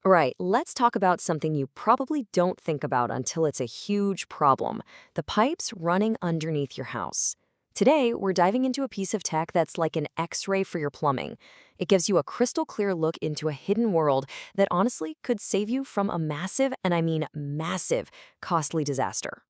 Right, let's talk about something you probably don't think about until it's a huge problem: the pipes running underneath your house. Today, we're diving into a piece of tech that's like an X ray for your plumbing. It gives you a crystal clear look into a hidden world that honestly could save you from a massive, and I mean massive, costly disaster.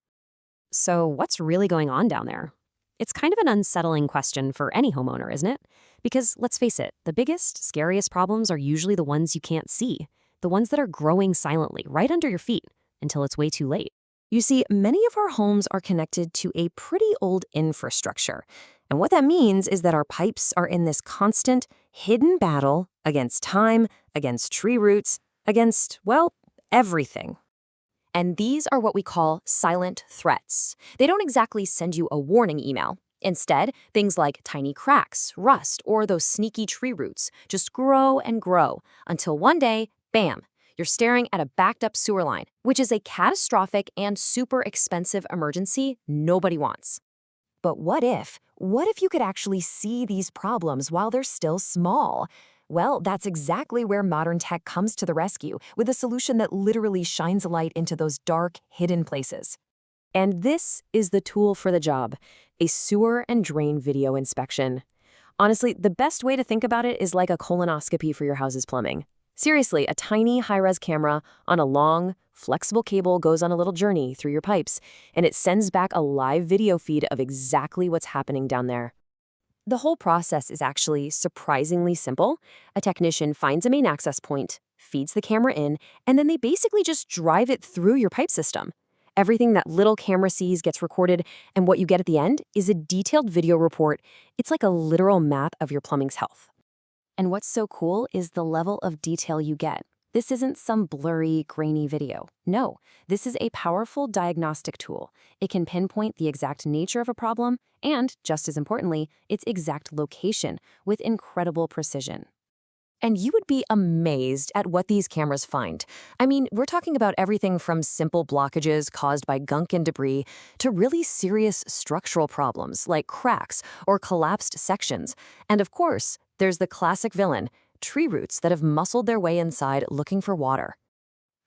So, what's really going on down there? It's kind of an unsettling question for any homeowner, isn't it? Because let's face it, the biggest, scariest problems are usually the ones you can't see, the ones that are growing silently right under your feet until it's way too late. You see, many of our homes are connected to a pretty old infrastructure. And what that means is that our pipes are in this constant, hidden battle against time, against tree roots, against, well, everything. And these are what we call silent threats. They don't exactly send you a warning email. Instead, things like tiny cracks, rust, or those sneaky tree roots just grow and grow until one day, bam, you're staring at a backed up sewer line, which is a catastrophic and super expensive emergency nobody wants. But what if? What if you could actually see these problems while they're still small? Well, that's exactly where modern tech comes to the rescue, with a solution that literally shines a light into those dark, hidden places. And this is the tool for the job: a sewer and drain video inspection. Honestly, the best way to think about it is like a colonoscopy for your house's plumbing. Seriously, a tiny high-res camera on a long, flexible cable goes on a little journey through your pipes, and it sends back a live video feed of exactly what's happening down there. The whole process is actually surprisingly simple. A technician finds a main access point, feeds the camera in, and then they basically just drive it through your pipe system. Everything that little camera sees gets recorded, and what you get at the end is a detailed video report. It's like a literal map of your plumbing's health. And what's so cool is the level of detail you get. This isn't some blurry, grainy video. No, this is a powerful diagnostic tool. It can pinpoint the exact nature of a problem and, just as importantly, its exact location with incredible precision. And you would be amazed at what these cameras find. I mean, we're talking about everything from simple blockages caused by gunk and debris to really serious structural problems like cracks or collapsed sections. And of course, there's the classic villain: tree roots that have muscled their way inside looking for water.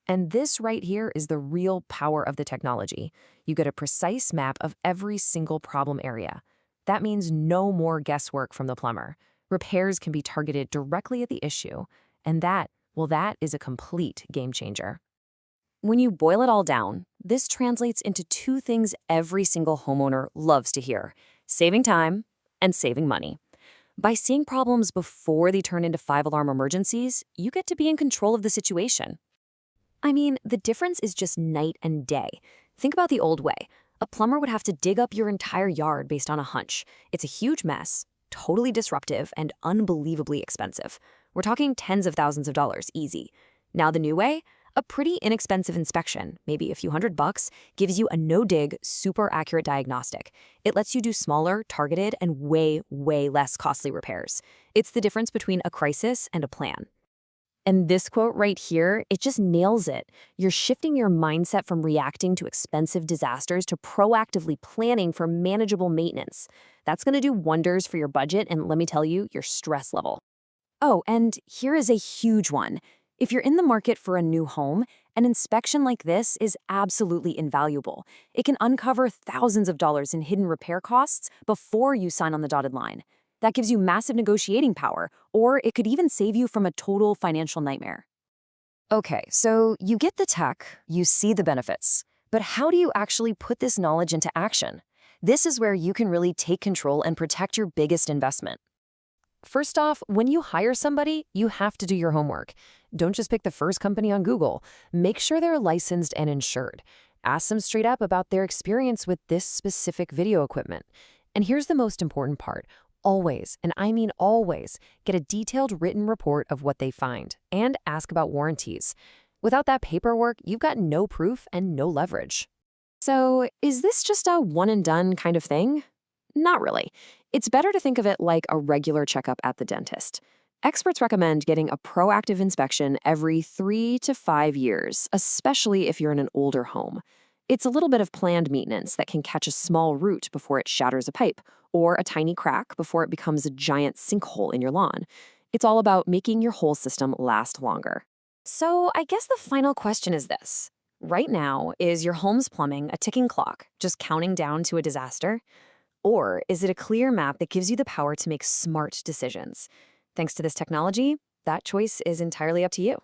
And this right here is the real power of the technology. You get a precise map of every single problem area. That means no more guesswork from the plumber. Repairs can be targeted directly at the issue, and that is a complete game changer. When you boil it all down, this translates into two things every single homeowner loves to hear: saving time and saving money. By seeing problems before they turn into five-alarm emergencies, you get to be in control of the situation. I mean, the difference is just night and day. Think about the old way. A plumber would have to dig up your entire yard based on a hunch. It's a huge mess, totally disruptive, and unbelievably expensive. We're talking tens of thousands of dollars, easy. Now the new way? A pretty inexpensive inspection, maybe a few $100, gives you a no-dig, super accurate diagnostic. It lets you do smaller, targeted, and way, way less costly repairs. It's the difference between a crisis and a plan. And this quote right here, it just nails it. You're shifting your mindset from reacting to expensive disasters to proactively planning for manageable maintenance. That's going to do wonders for your budget and, let me tell you, your stress level. Oh, and here is a huge one. If you're in the market for a new home, an inspection like this is absolutely invaluable. It can uncover thousands of dollars in hidden repair costs before you sign on the dotted line. That gives you massive negotiating power, or it could even save you from a total financial nightmare. Okay, so you get the tech, you see the benefits, but how do you actually put this knowledge into action? This is where you can really take control and protect your biggest investment. First off, when you hire somebody, you have to do your homework. Don't just pick the first company on Google. Make sure they're licensed and insured. Ask them straight up about their experience with this specific video equipment. And here's the most important part. Always, and I mean always, get a detailed written report of what they find and ask about warranties. Without that paperwork, you've got no proof and no leverage. So, is this just a one-and-done kind of thing? Not really. It's better to think of it like a regular checkup at the dentist. Experts recommend getting a proactive inspection every 3 to 5 years, especially if you're in an older home. It's a little bit of planned maintenance that can catch a small root before it shatters a pipe, or a tiny crack before it becomes a giant sinkhole in your lawn. It's all about making your whole system last longer. So I guess the final question is this. Right now, is your home's plumbing a ticking clock, just counting down to a disaster? Or is it a clear map that gives you the power to make smart decisions? Thanks to this technology, that choice is entirely up to you.